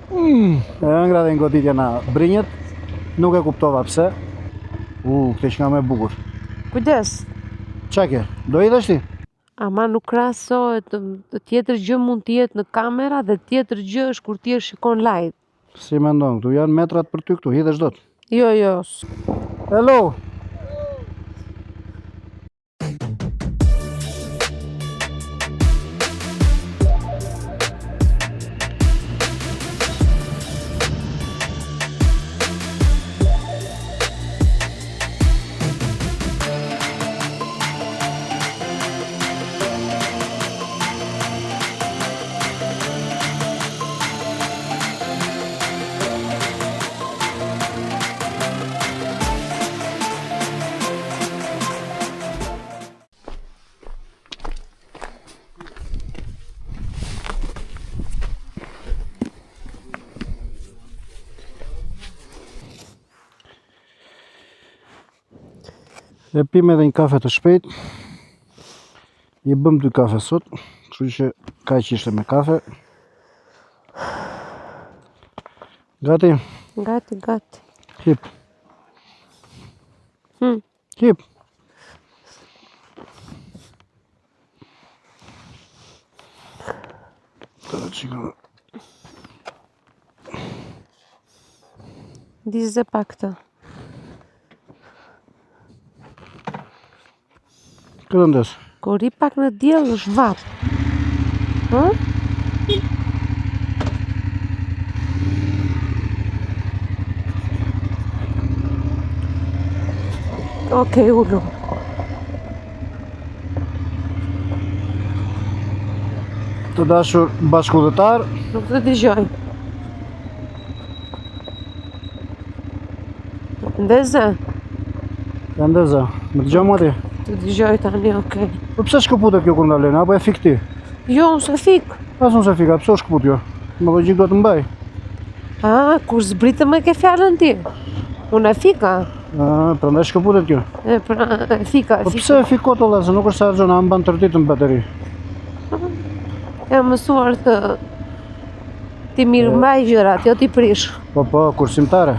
E ëngra dhe goditja na brinjët. Nuk e kuptova pse. Këtë që nga me bukur. Kujdes. Qa ke? Do i dhe shti? Ama nuk krahasohet, tjetër gjë mund të jetë në kamera dhe tjetër gjë është kur ti e shikon live. Si me ndonë, këtu janë metrat për ty këtu, hidhesh dot. Jo. Hello! E pime edhe një kafe të shpejt. I bëm 2 kafe sot, kështu që ka që ishte me kafe. Gati? Gati. Hip. Hip. Dizë pak këtë. Këtë ndes? Kur i pak në diell është vap. Okej, ullu. Të dashur bashkëudhëtar. Nuk të dëgjoj. Ndeze? Ja ndeza, më të gjomë ati? Të dëgjoj tani, okej. Po pse shkëputet kjo kur ndalene, apo e fik ti? Jo, unë se fik. Pas unë se fik, a pse o shkëput jo? Më logik do të mbaj. Kur zbritë me ke fjallën ti? Unë e fika. Prandaj shkëputet kjo. E fika. Po pse e fik koto dhe, se nuk është argjon, a mban tërë ditën bateri. E mësuar ti mirë mbaj gjërat, jo ti prish. Po, kursimtare.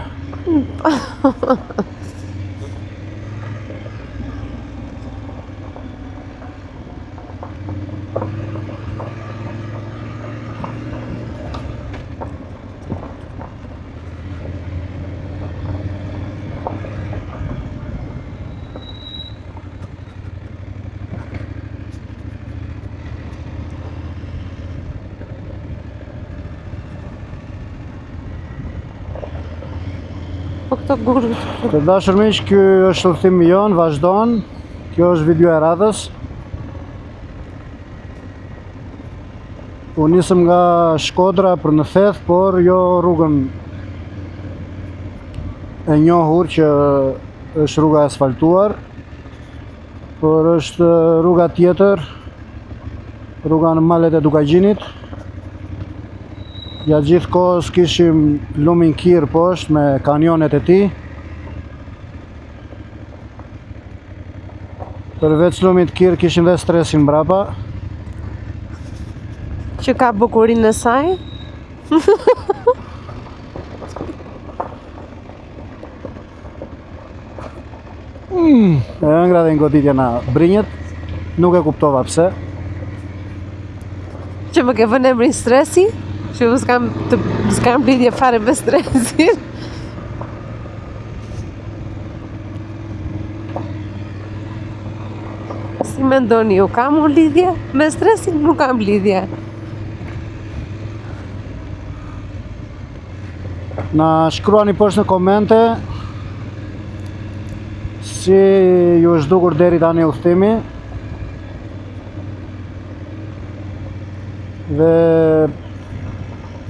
Po këto gurët. Të dashur miq, ky është udhëtimi jon, vazhdon. Kjo është video e radhës. Unë nisëm nga Shkodra për në Theth, por jo rrugën e njohur që është rruga asfaltuar, por është rruga tjetër, rruga në malet e Dukagjinit. Ja gjithë kohës kishim lumin Kir poshtë me kanionet e tij. Përveç lumit Kir kishim dhe stresin mbrapa. Që ka bukurinë e saj. E ëngra dhe goditja na brinjët. Nuk e kuptova pse. Që më ke vënë emrin stresi? Që s'kam lidhje fare me stresin. Si me ndoni ju, kam unë lidhje? Me stresin nuk kam lidhje. Na shkruani poshtë në komente si ju është dukur deri tani udhëtimi. Dhe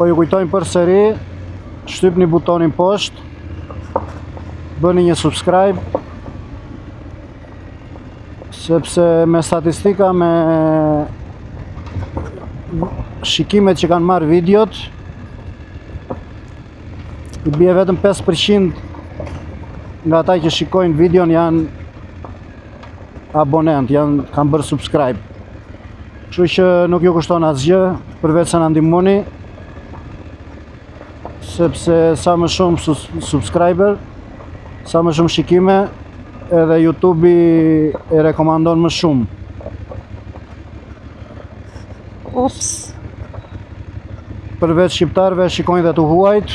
po ju kujtojmë përsëri, shtypni butonin poshtë, bëni një subscribe, sepse me statistika, me shikimet që kanë marrë videot, i bie vetëm 5% nga ata që shikojnë videon janë abonent, kanë bërë subscribe. Kështu që nuk ju kushton asgjë, përveç se na ndihmoni. sepse sa më shumë subscriber, sa më shumë shikime, edhe YouTube-i e rekomandon më shumë. Ups. Përveç shqiptarëve shikojnë dhe të huajt.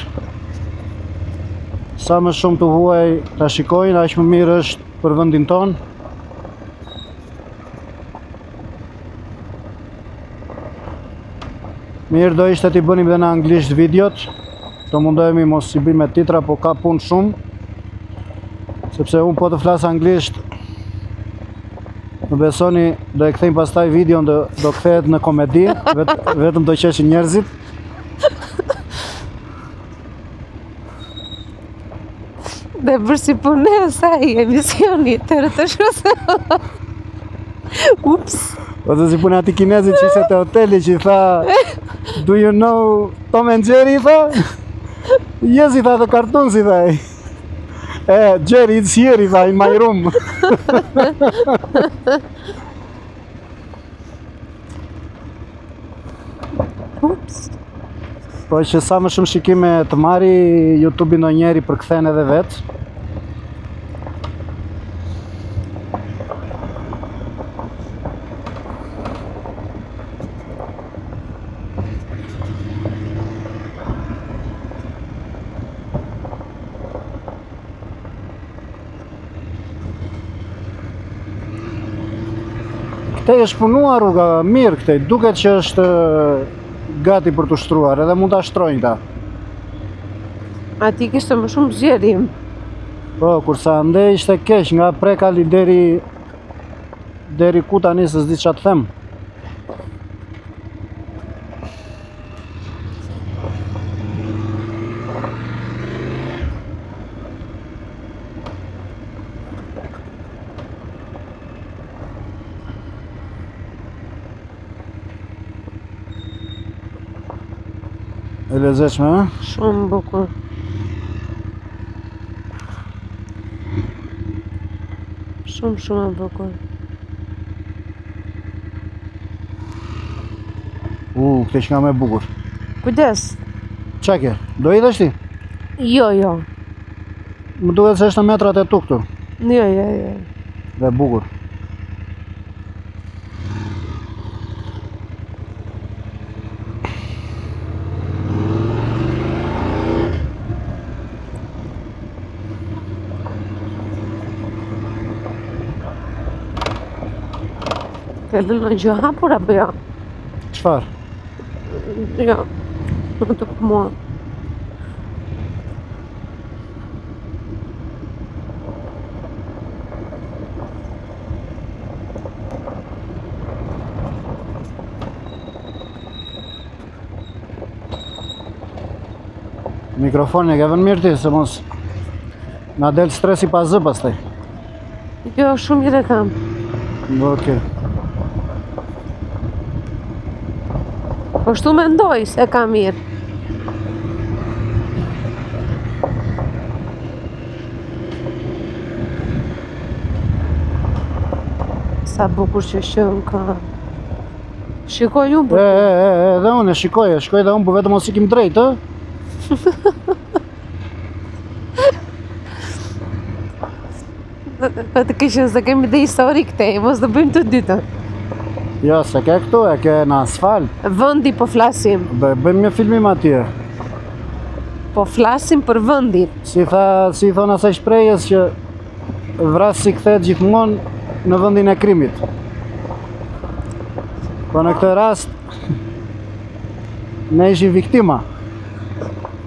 Sa më shumë të huaj ta shikojnë, aq më mirë është për vendin tonë. Mirë do ishte t'i bënim dhe në anglisht videot. Do mundohemi mos i bëjmë me titra, po ka punë shumë. Sepse unë po të flas anglisht, më besoni, do e kthejmë pastaj videon, do kthehet në komedi, vetëm do qeshin njerëzit. Dhe bërë si punë e saj emisioni të rëtëshose. Ups. Ose si puna ati kinezit që ishte te hoteli që i tha do you know Tom and Jerry, i tha? Yes, i tha, the cartoons, i tha. Jerry, it's here, i tha, in my room. Ups. Po që sa më shumë shikime të marri, YouTube-i në njeri përkthen edhe vetë. Këtej është punua rruga mirë këtej, duket që është gati për të shtruar, edhe mund ta shtrojnë ta. Ati kishte më shumë zgjerim. Po, kursa ande ishte keq nga prekali deri ku tani se s'di ç'a të them. E lezetshme, ha? Shumë bukur. Shumë e bukur. Këtë që nga me bukur. Kujdes. Qa ke? Do i dhe shti? Jo. Më duhet se është në metrat e tu këtu. Jo. Dhe bukur. Kellë në gjë hapur apo jo? Qfar? Jo. Nuk të për mua. Mikrofonin e ke vënë mirë ti, se mos na del stresi pa zë pastaj. Jo, shumë mirë e kam. Okej. Po shtu mendoj se ka mirë. Sa bukur që shën ka. Shikoj unë për Dhe unë e shikoj dhe unë, po vetëm mos ikim drejt, ë? të kishën se kemi dhe histori këtej, mos të bëjmë të dytën. Jo, se ke këtu, e ke në asfalt. Vëndi po flasim. Bëjmë një filmim atje. Po flasim për vëndin. Si i thonë asaj shprehjes që vrasi kthehet gjithmonë në vendin e krimit. Po në këtë rast ne ishim viktima.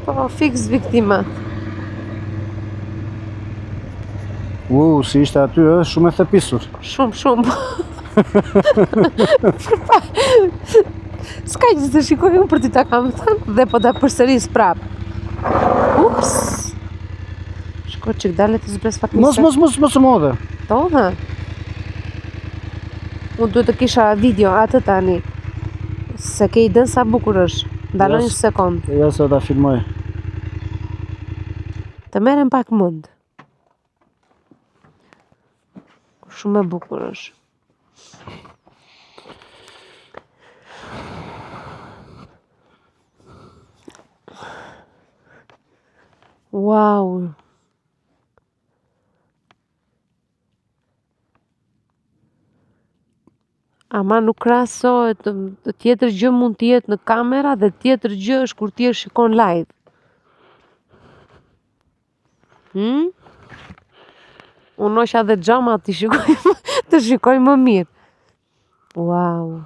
Po fix viktima. Si ishte aty, shumë e thepisur. Shumë. S'ka që të shikoj unë për ti ta kam thënë dhe po ta përsëris prap. Ups. Shko që këdale të zbres pak Mos më dhe. To dhe. Unë duhet të kisha video atë tani. Se ke i dënë sa bukur është. Ndaloj një sekund. Ja se ta filmoj. Të merrem pak mend. Shumë e bukur është. Wow. Ama nuk krahasohet, tjetër gjë mund të jetë në kamera dhe tjetër gjë është kur ti e shikon live. Unë osha dhe xhama të shikoj më mirë. Wow.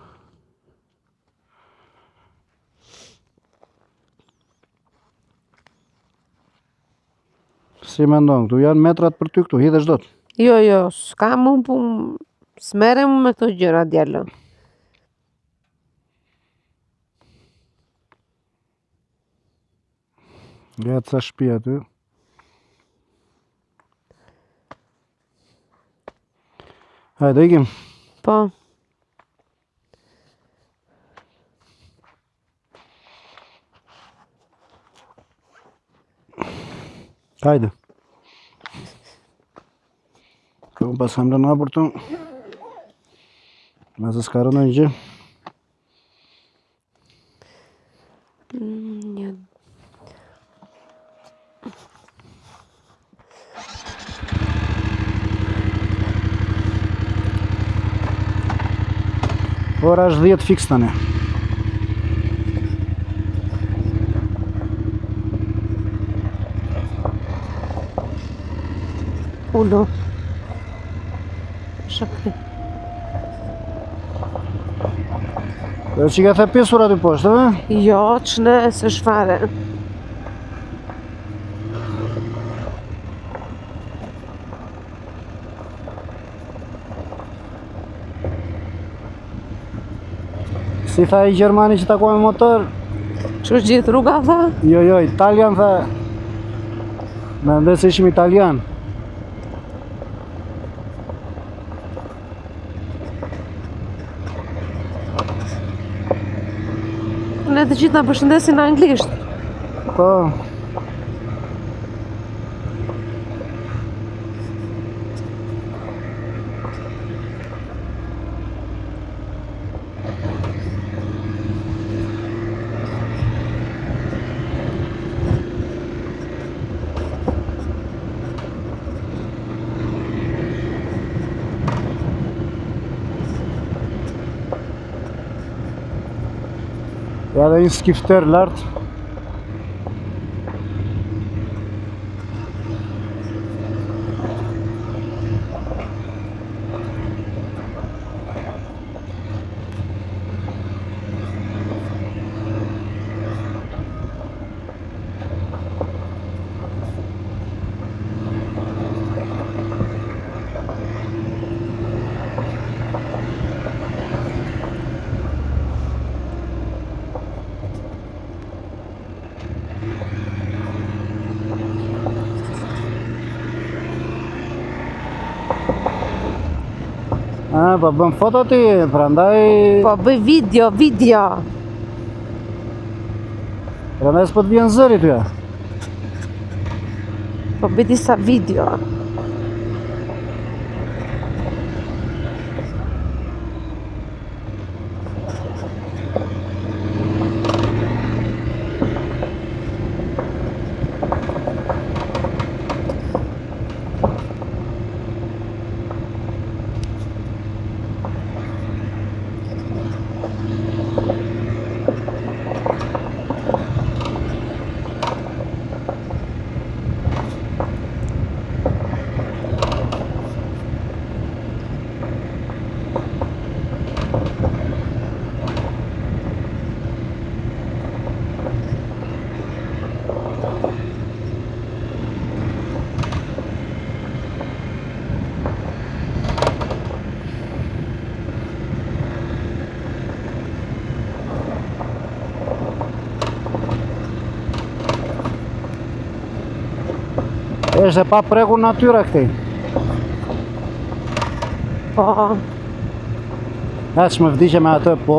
Si mendon, këtu janë metrat për ty këtu, hidhesh dot. Jo, s'kam unë pu... S'merrem me këto gjëra djalë. Ja të sa shtëpi aty. Hajde, ikim. Po. Hajde. Unë pas kam lënë hapur të. Nëse s'ka rënë një gjë. Ora është 10 fiks tani. Ulo. Shakri. Dhe që ka the pisur aty poshtë, dhe? Jo, ç'ne se shfare. Si tha i Gjermani që takua me motor? Që është gjithë rruga, tha? Jo, Italian tha. Me ndë se ishim Italian. Ne të gjithë na përshëndesin në anglisht. Po. Ja dhe një skifter lartë. Po bëm foto ti, prandaj... Po bëj video. Prandaj s'po të vjen zëri ty, ja. Po bëj disa video. Është e pa prekur natyra këtej. Po. Ja që më vdiqe me atë, po...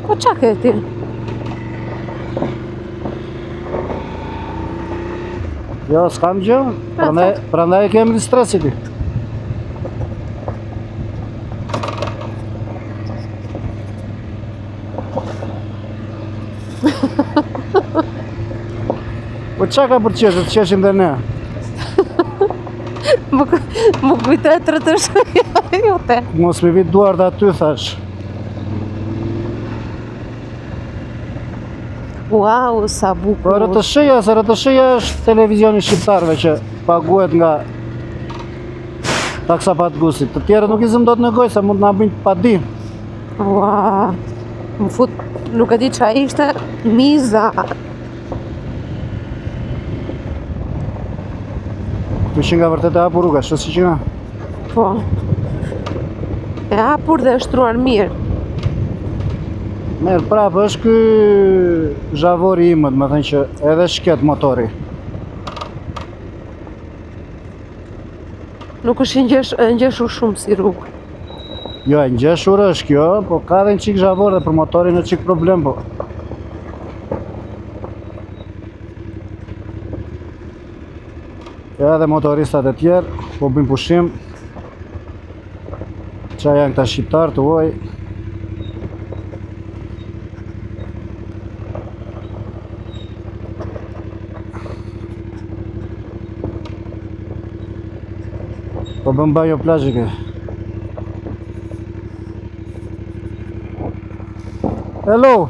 Po qa këti? Jo, s'kam gjë, prandaj kemi stresi ti. Po qa ka për qeshë, të qeshim dhe ne? Më kujtoj të rëtëshë jote. Mos me vit duar dhe aty, thash. Wow, sa bukur. Po rëtëshëja, se rëtëshëja është televizioni shqiptarve që paguhet nga taksa patgusit. Të tjerë nuk i zëm do të negoj, se mund të nga bëjnë pa di. Wow. Më fut, nuk e di qa ishte, miza. Të ishin nga vërtet e hapur rruga, shtë si që nga? Po. E hapur dhe shtruar mirë. Merë prapë, është ky zhavori imët, më thënë që edhe shket motori. Nuk është ngjeshur shumë si rrugë. Jo, e ngjeshur është kjo, po ka dhe në qik zhavor dhe për motorin në qik problem, po. Edhe motoristat e tjerë, po bëjmë pushim. Qa janë këta shqiptarë të uaj. Po bëm banjo plazhike. Hello.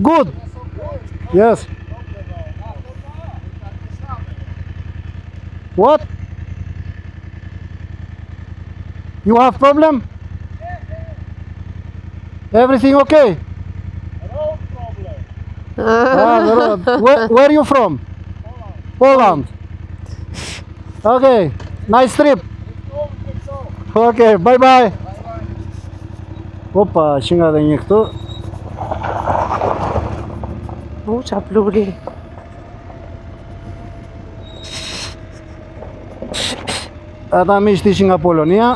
Good. Yes. What? You have problem? Everything okay? No problem. The road. Where are you from? Poland. Okay. Nice trip. Okay, bye bye. Opa, që nga dhe një këtu. Qa pluri. Ata miqt ishin nga Polonia.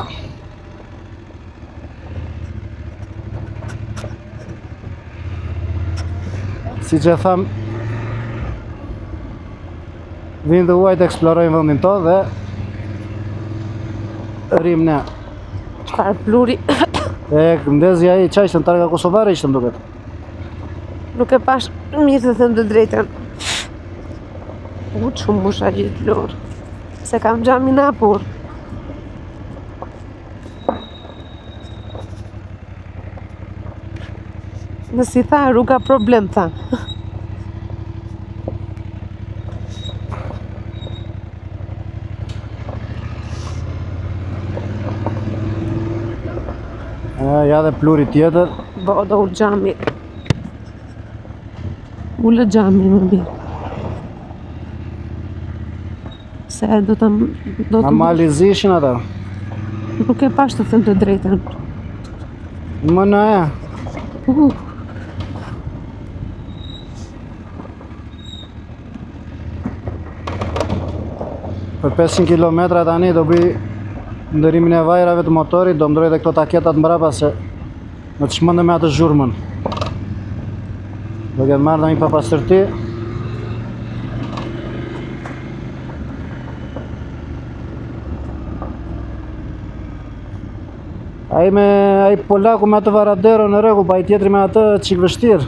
Si që tham, vinë dhe uaj të eksplorojnë vëndin to dhe rrim ne. Qfar pluri. E ndezja i qa ishte në targa kosovare ishte më duket. Nuk e pash mirë të them të drejtën. Shumë musha gjithë lorë. Se kam gjamin hapur. Nësi tha, rruga problem, tha. Ja dhe pluri tjetër. Bo, do u gjami. Ullë gjami më mirë. Se do të... A malizi ishin ata? Nuk e pash të them të drejtën. Më në e. Për 500 km tani do bëj ndërimin e vajrave të motorit, do mdroj dhe këto taketat mbrapa se më të shmëndë me atë zhurmën. Do këtë marrë dhe një papastërti. Ai polaku me atë varadero në rregull, pa ai tjetri me atë çik vështirë.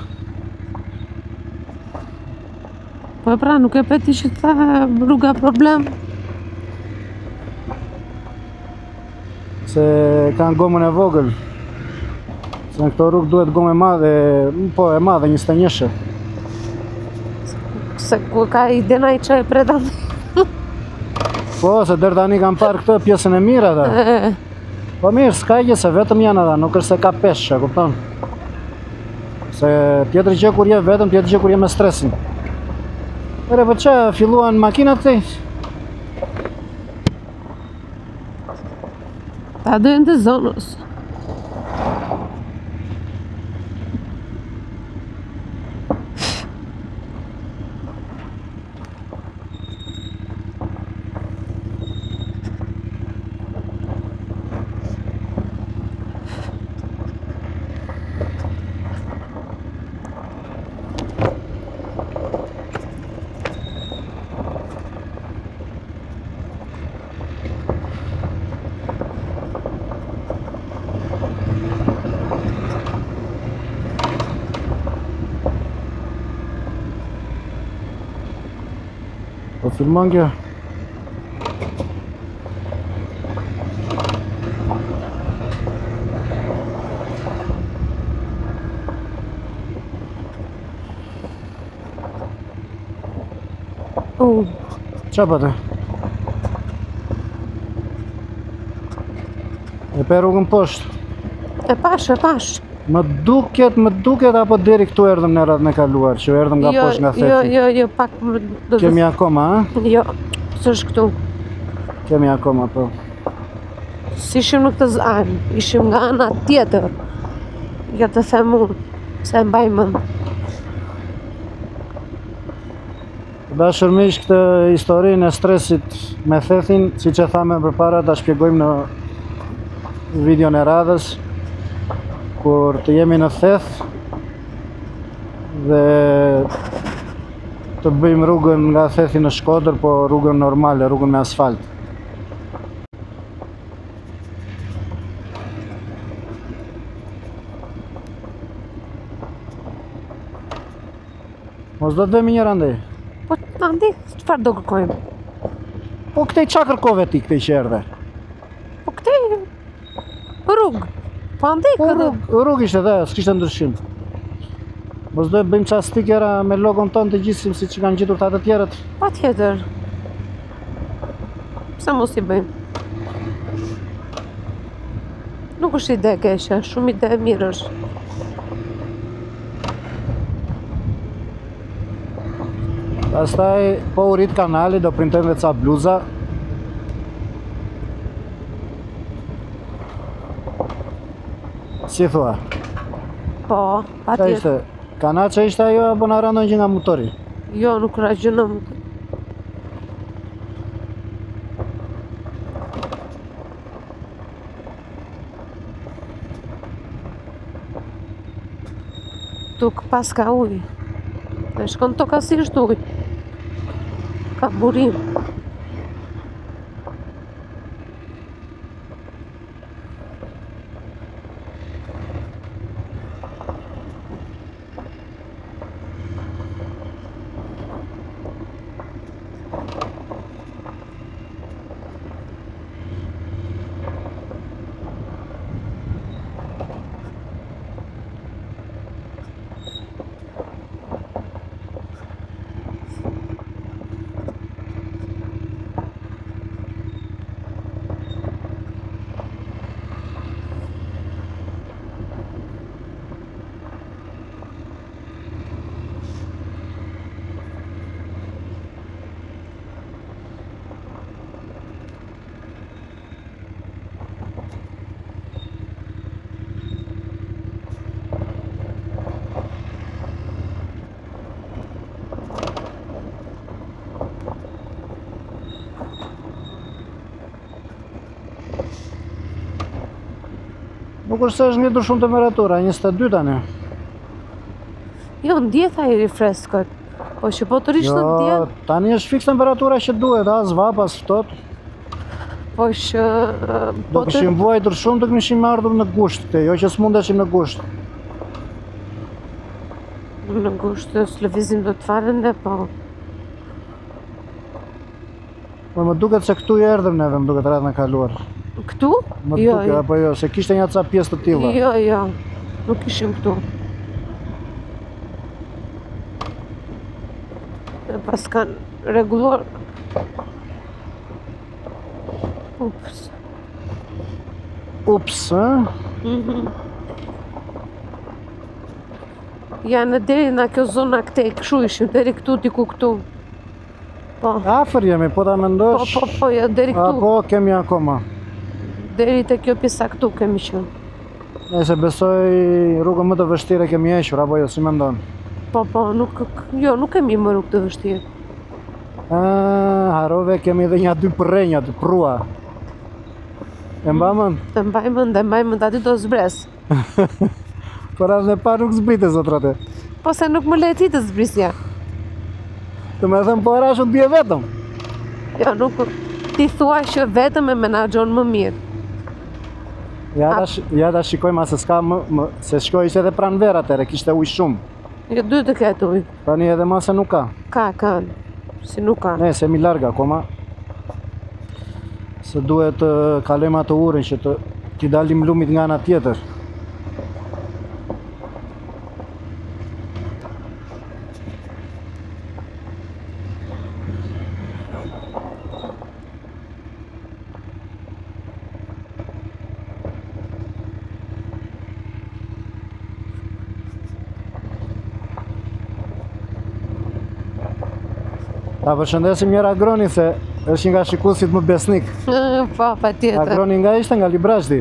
Po pra, nuk e peti që tha rruga problem. Se kanë gomën e vogël. Se në këto rrugë duhet gomë e madhe, po e madhe, 21. Se ku ka i denaj që e predan. Po, se deri tani kam parë këtë pjesën e mirë ata. Po mirë, s'ka gjë se vetëm janë ata, nuk është se ka peshë, kupton? Se tjetër gjë kur je vetëm, tjetër gjë kur je me stresin. Ere, po që, filluan makinat të? Ta dojnë të zonës. Po filmon kjo. Qa pëtë? E pe rrugën poshtë. E pash. Më duket apo deri këtu erdhëm në radhën e kaluar, që erdhëm nga poshtë nga thethi. Jo, pak më... Kemi akoma, ha? Jo, s'është këtu. Kemi akoma, po. Si ishim në këtë anë, ishim nga ana tjetër. Ja të them unë, se e mbaj mend. Dashur miq, këtë historinë e stresit me thethin, siç e thamë përpara, ta shpjegojmë në videon e radhës, kur të jemi në theth dhe të bëjmë rrugën nga thethi në Shkodër, po rrugën normale, rrugën me asfalt. Mos do të vemi njëra ndej. Po, andi, çfarë do kërkojmë? Po këtej qa kërkove ti këtej që erdhe? Po këtej... rrugë. Po andi këtë... Rrugë ishte dhe, s'kishte ndryshim. Mos do e bëjmë qa stikera me logon ton të gjithësim si që kanë gjitur të atë tjerët. Pa tjetër. Pse mos i bëjmë? Nuk është ide keqe, shumë ide e mirë është. Pastaj, po u rrit kanali, do printojmë dhe ca bluza. Si thua? Po, pa Qa tjetër. ishte? Kanaqa ishte ajo apo na randon që nga motori? Jo, nuk ragjënëm. Tuk pas ka ujë. E shkon toka si është ujë. Ka burim. Nuk është se është ngritur shumë temperatura, 22 tani. Jo, ndjet ajri freskët. Po që po të rishtë Jo, ndjet, tani është fiks temperatura që duhet, as vap, as ftohtë. po që... Do këshim vuajtur shumë, do këshim ardhur në gusht këte, jo që s'mundeshim në gusht. Në gushtë s'lëvizim do të faren dhe po... Po më duket se këtu i erdhëm neve, më duket radhën e kaluar. Këtu? Më Jo, duket, jo. apo jo, se kishte një ca pjesë të tilla. Jo, nuk ishim këtu. E pas kanë reguluar... Ups. Ups, ha? Janë deri nga kjo zona këtej, këshu ishim, deri këtu, diku këtu. Po, Afër jemi, po ta mendosh. po, ja, deri këtu. Apo kemi akoma. Deri te kjo pjesa këtu kemi qenë. Nëse besoj rrugën më të vështirë kemi hequr, apo jo, si mendon? Po, nuk kemi më rrugë të vështirë. Harove kemi edhe një 2 përrenja të prua. E mbamën? Të mbajmën, aty do zbres. Por radhën e parë nuk zbrite, zotrate. Po se nuk më leti të zbrisja. Të me thëmë, po arashut bje vetëm. Jo, nuk... Ti thua që vetëm e menaxhon më mirë. Ja ta shikojmë se s'ka se shkoj ishte edhe pranë verë atëre, kishte ujë shumë. Jo, duhet të ketë ujë. Tani edhe ma se nuk ka. Ka. Si nuk ka. Ne, se mi larg akoma. Se duhet të kalojmë atë urën që t'i dalim lumit nga ana tjetër. Ta përshëndesim njëra Agronin se është nga shikuesit më besnik. Po, patjetër. Agroni nga ishte nga Librashti.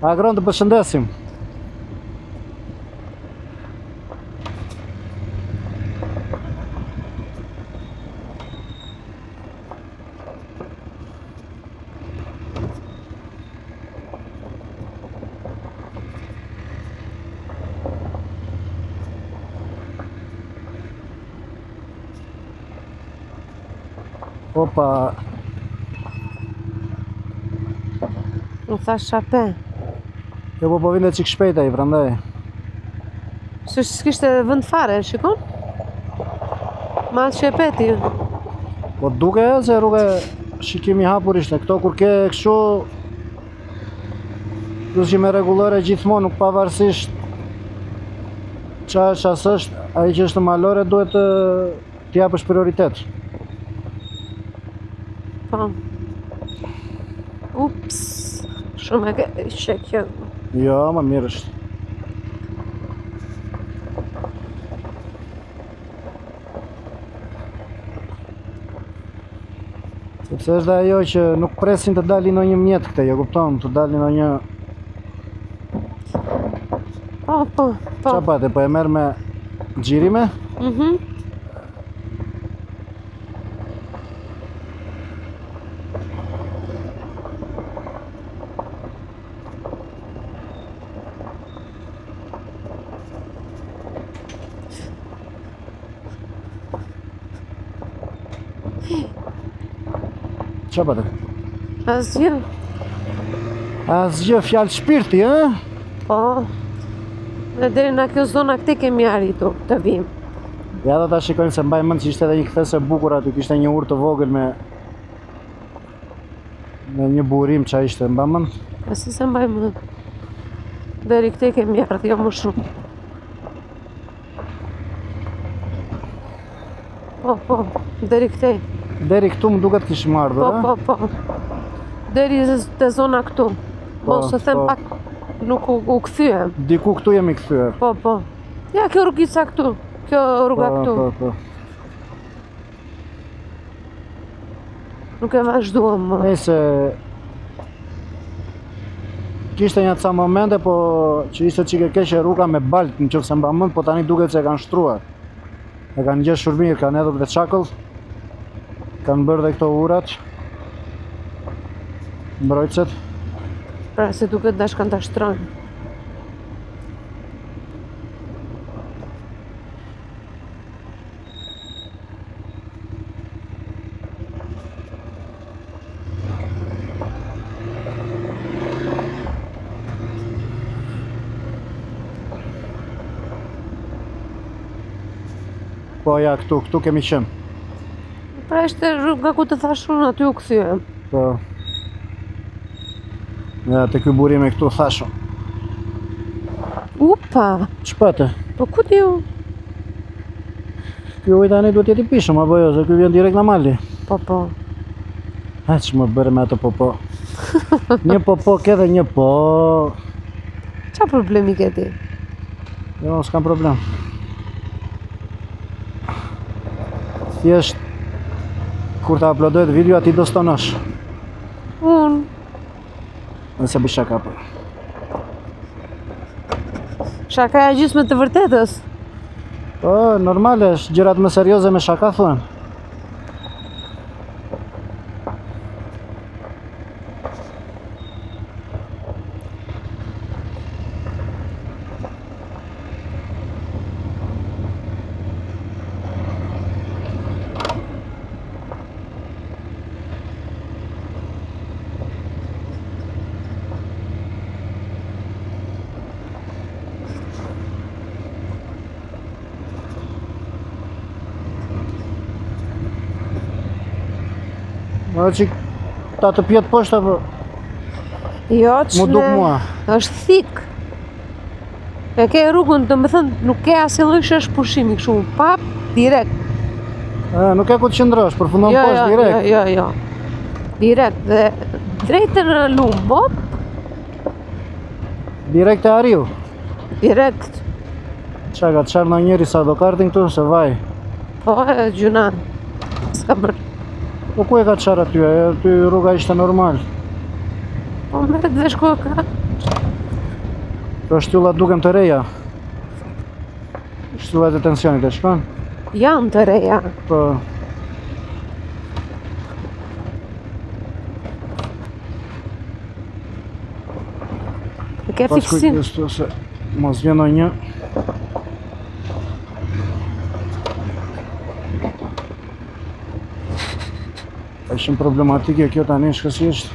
Agron, të përshëndesim. Opa, Më thash shape. jo po vinde qik shpejt ai, prandaj. S'kishte vend fare, shikon? Ma atë shepeti. Po duke se rrugë shikimi hapur ishte. Këto kur ke kështu plus që me rregullore gjithmonë, nuk pavarësisht qa është as është, ai që është malore duhet t'i japësh prioritet. Po. Ups. Shumë e ke shekje. Jo, më mirë është. Sepse është dhe ajo që nuk presin të dalin në një mjet këte, jo kupton, të dalin në një... Po. Qa pate, po e merë me gjirime? Qa pate? Asgjë. Asgjë, fjalë shpirti, e? Po. Dhe deri nga kjo zona këte kemi arritur të vim. Ja do ta shikojmë se mbaj mend që ishte edhe një kthese bukur aty, kishte një urë të vogël me një burim qa ishte, mba mend? Asi se mbaj më. Deri këte kemi ardhur, jo më shumë. Po, deri këte. Deri këtu më duket kishim ardhur, e? Po. Deri te zona këtu. Mos e them pak nuk u kthyem. Diku këtu jemi kthyer. Po. Ja, kjo rrugica këtu. Kjo rruga këtu. Po. Nuk e vazhduam më. Nëse kishte një ca momente, po që ishte qike keqe rruga me balt, në qoftë se mba mend, po tani duket se e kanë shtruar. E kanë gjeshur mirë, kanë hedhur dhe çakull. Kanë bërë dhe këto urat. Mbrojtëset. Pra se duket dash kanë ta shtrojnë. Po ja, këtu kemi qenë. Pra ishte rruga ku të thash unë, aty u kthyem. Po. Ja, te ky burime këtu thashun. Upa! Ç'pate? Po ku ti u? Ky uj tani duhet jeti pishëm, apo jo, se ky vjen direkt nga mali. Po. Ha, që më bërë me atë popo. Një popo ke dhe një po. Qa problemi ke ti? Jo, s'kam problem. Thjesht, kur ta uploadohet video, ati do stonosh. Unë. Nëse bëj shaka po. Shaka e gjysmë të vërtetës. Po, normale, është gjërat më serioze me shaka thuen. Edhe që ta të pjetë poshtë apo Jo, që mu duk mua. është thik. E ke rrugën, do me thënë, nuk ke asnjë lloj shesh pushimi, kështu, pap, direkt. Nuk e ku të qëndrosh, përfundon poshtë direkt. Jo. Direkt, dhe drejtë në lumbo, Direkt e ariu. direkt. Qa ka të qarë në njëri sa do kartin këtu, se vaj. Po, e gjuna. S'ka bërë. Po ku e ka të qarë aty, aty rruga ishte normal. Po, meret dhe shko ka. Kjo shtyllat dukem të reja. Shtyllat e tensionit e shkon. Janë të reja. Po, E ke pas fiksim. kujtës të se mos vjen një. Ka ishim problematike kjo tani shkësisht.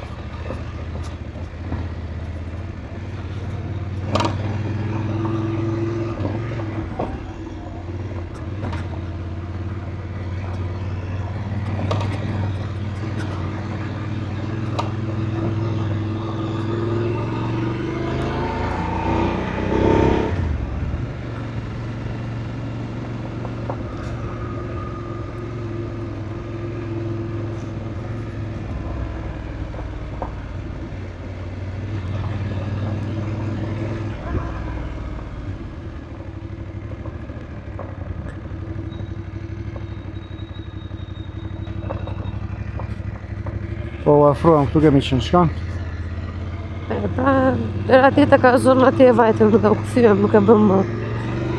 Po u afruam, këtu kemi qenë shkon. Pra, era tjetër ka zonë atje e vajtëm dhe u këthyem, nuk e bëm më.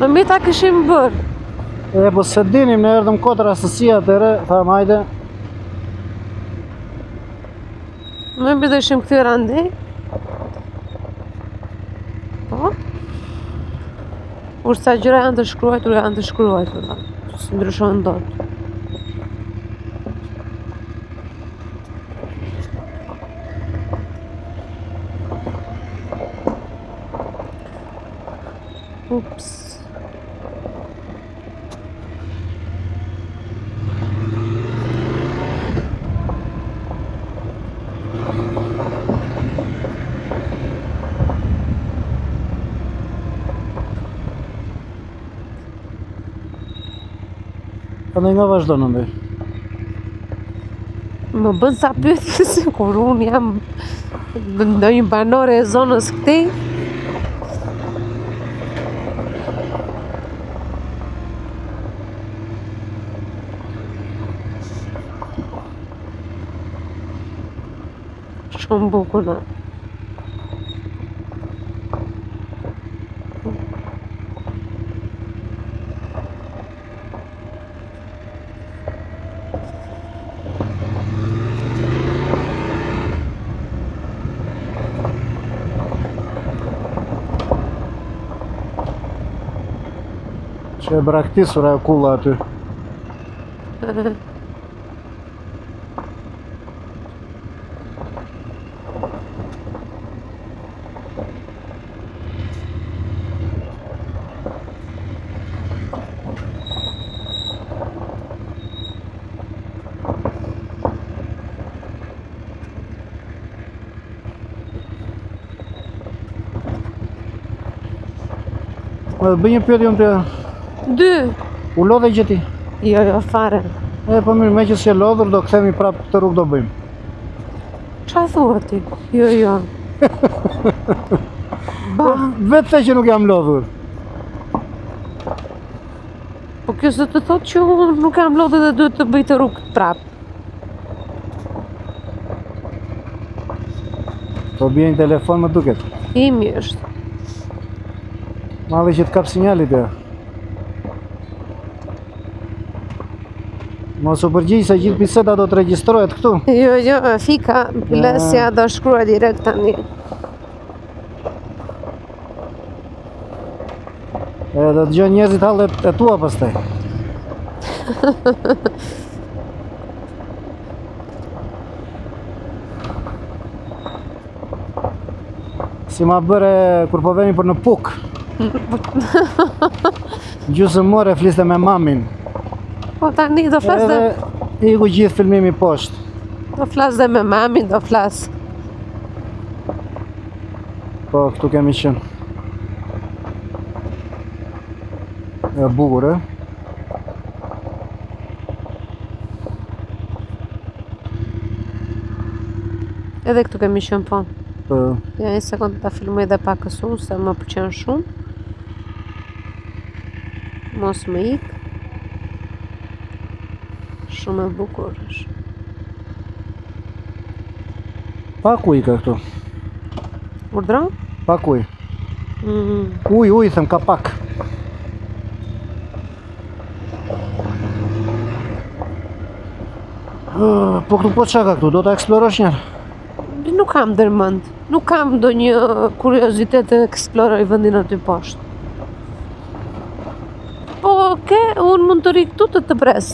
Më mi ta këshim bërë. Po se dinim, ne erdhëm kotër asësia të re, tham hajde. Më mi do ishim këthyra ndej. Po? Kurse sa gjëra janë të shkruajtur. Si ndryshon dot. Ups. Andaj nga vazhdo në ndaj. Më bën sa pyetje si kur unë jam ndonjë banore e zonës këtej. Shumë bukur na. Që e braktisur ajo kulla aty. Më bëj një pyetje unë të... 2. U lodhe gjeti? Jo, fare. Po mirë, me që si e lodhur, do kthemi prapë këtë rrugë do bëjmë. Qa thua ti? Jo. Ba, Vetë the që nuk jam lodhur. po kjo se të thot që unë nuk kam lodhur dhe duhet të bëj të rrugë prap. Po bje një telefon më duket. Imi është. Malli që të kap sinjalit e. Mos u përgjigj se gjithë biseda do të regjistrohet këtu. Jo, fika, lesja do shkruaj direkt tani. Do të dëgjojnë njerëzit hallet e tua pastaj. Si ma bëre kur po veni për në puk. Gjusë more fliste me mamin. Po tani do flas dhe Edhe iku gjithë filmimi poshtë. Do flas dhe me mamin, do flas. Po, këtu kemi qenë. E bukur, e? Edhe këtu kemi qenë po. Po, Ja, një sekundë ta filmoj dhe pak kësu, se më pëlqen shumë. Mos më ik. Shumë e bukur është. pak uj ka këtu. Urdhro? Pak uj. Mhm. Uj, them ka pak. Po këtu po qa ka këtu, do ta eksplorosh njerë? Nuk kam dërmend. Nuk kam ndonjë kuriozitet të eksploroj vendin aty poshtë. Po, unë mund të ri këtu të pres.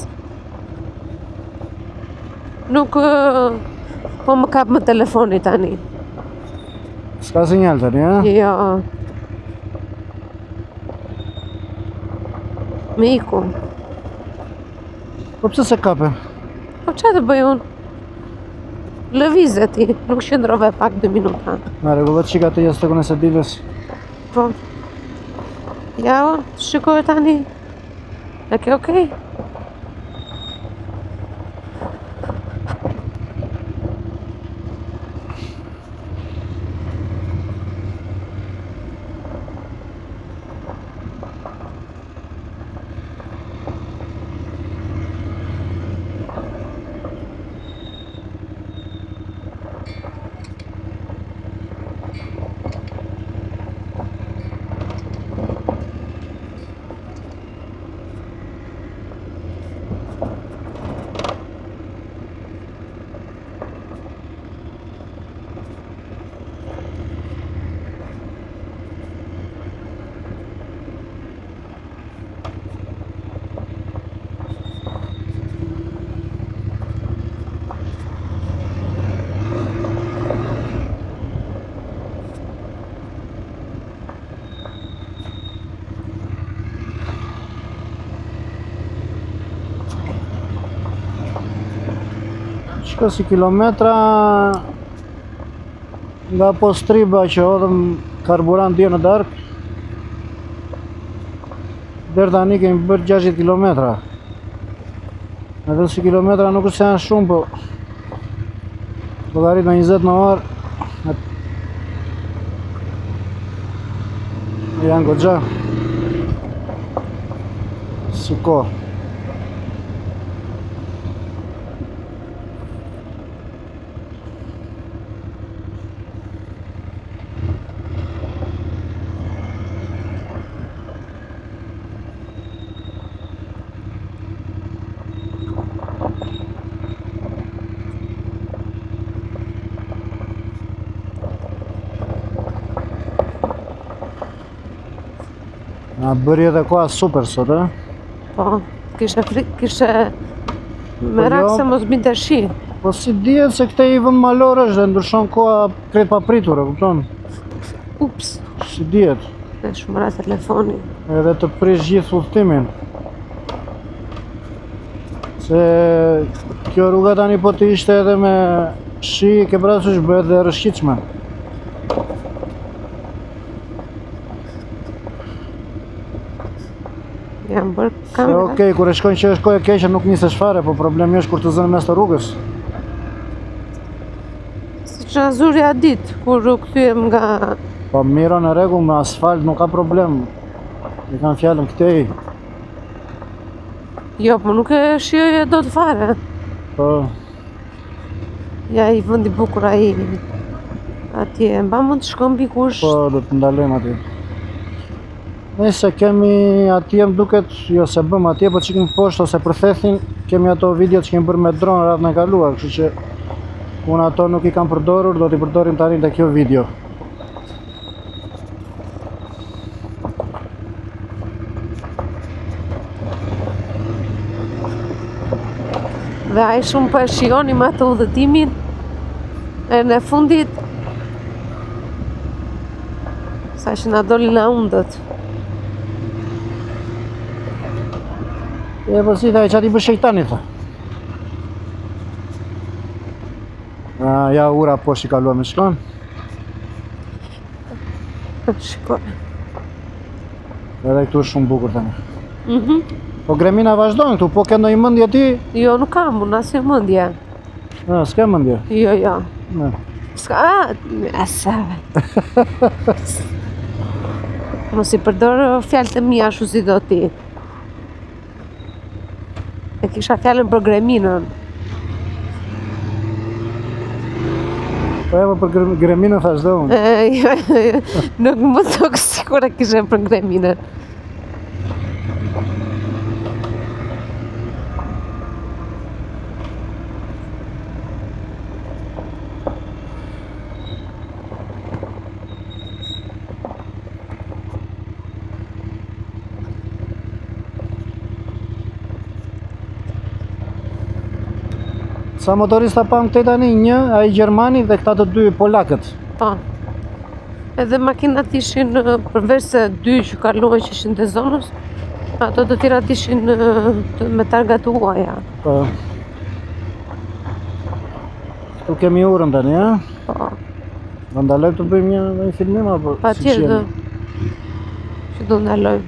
Nuk po më kap me telefoni tani. S'ka sinjal tani, e? Jo. Me iku. Po pse se kape? Po çfarë të bëj unë? Lëvizje ti, nuk qëndrove pak 2 minuta. Na rregullat çika të jashtë tekun e së dilës. Po. Ja, shikoj tani. E ke okej? Shko si kilometra nga postriba që hodhëm karburant dje në darkë. Deri tani kemi bërë 60 kilometra. Edhe si kilometra nuk është se janë shumë, po llogarit me 20 në orë. Janë goxha. Si kohë. Na bëri edhe koha super sot, e? Po, kishe me Po rak jo. se mos binte shi. Po si dihet se këte i vend malor është dhe ndryshon koha krejt papritur, e kupton? Ups, Si dihet. e shumëra telefoni. Edhe të prish gjithë udhtimin. Se kjo rruga tani po të ishte edhe me shi, ke parasysh bëhet dhe rrëshqitshme. Jam bërë Se kamera. okej, kur e shkojnë që është kohë e keqe nuk nisesh fare, po problemi është kur të zënë mes të rrugës. Si që në zurja ditë, kur u kthyem nga... Po miro në rregull, me asfalt nuk ka problem. E kanë fjalën këtej. Jo, po nuk e shijoje do të fare. Po, Ja, i vëndi bukur ai atje. Mba mund të shkon mbi kush. po do të ndalojmë aty. Nëse kemi atje më duket, jo se bëm atje, po çikim poshtë ose për thethin, kemi ato videot që kemi bërë me dron radhën e kaluar, kështu që unë ato nuk i kam përdorur, do t'i përdorim tani te kjo video. Dhe ai shumë po e shijoni me atë udhëtimin. E në fundit sa që na dolin na undët. E po si thaj, çati bë shejtani tha. Ja ura po që i kaluam me shkon. Shiko. Edhe këtu është shumë bukur tani. Po gremina vazhdojnë këtu, po ke ndonjë mendje ti? Jo, nuk kam, unë asnjë mendje. S'ke mendje. Jo. Ne. Ska, asave. Mos i përdor fjalët e mia ashtu si do ti. E kisha fjalën për greminën. Po edhe për greminën thash dhe unë. Nuk më thok sikur e kishe për greminën. Sa motorista pam këte tani, një, ai Gjermani dhe këta të dy polakët. Po. Edhe makinat ishin, përveç se dy që kaluan që ishin të zonës, ato të tjerat ishin me targat huaja. Po. Këtu kemi urën tani, ha? Po. Do ndalojmë të bëjmë një filmim apo? Pa si tjerë qeni? që do ndalojmë.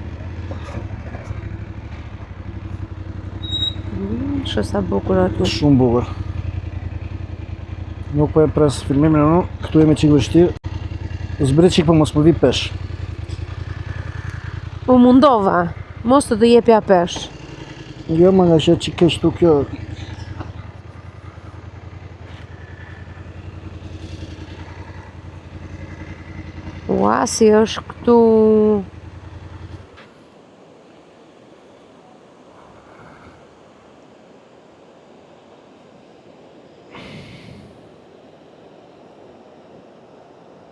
Shë sa bukur aty. Shumë bukur. Nuk po e pres filmimin unë, këtu jemi qik vështirë. Zbrit qik për mos më vi pesh. U mundova, mos të jepja pesh. Jo, më nga që qik keq tu kjo. Ua, si është këtu.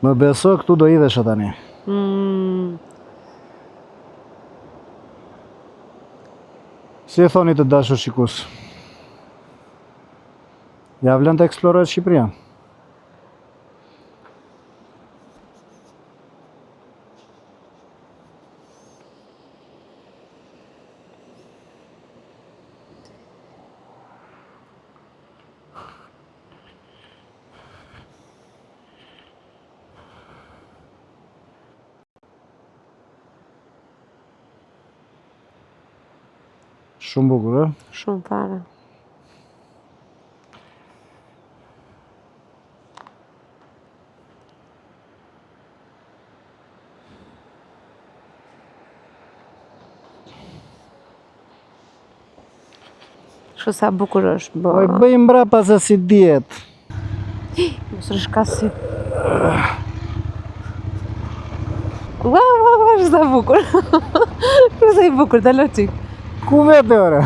Më beso këtu do idhesha tani. Si e thoni të dashur shikus? Ja vlen të eksplorohet Shqipëria? Shumë bukur, e? Shumë fare. Shë sa bukur është, bo. Oj, bëjmë mbrapa se si djetë. Mos rishkasi. Ua, shë sa bukur. Shë sa i bukur, të lo qik. Ku vete, ore?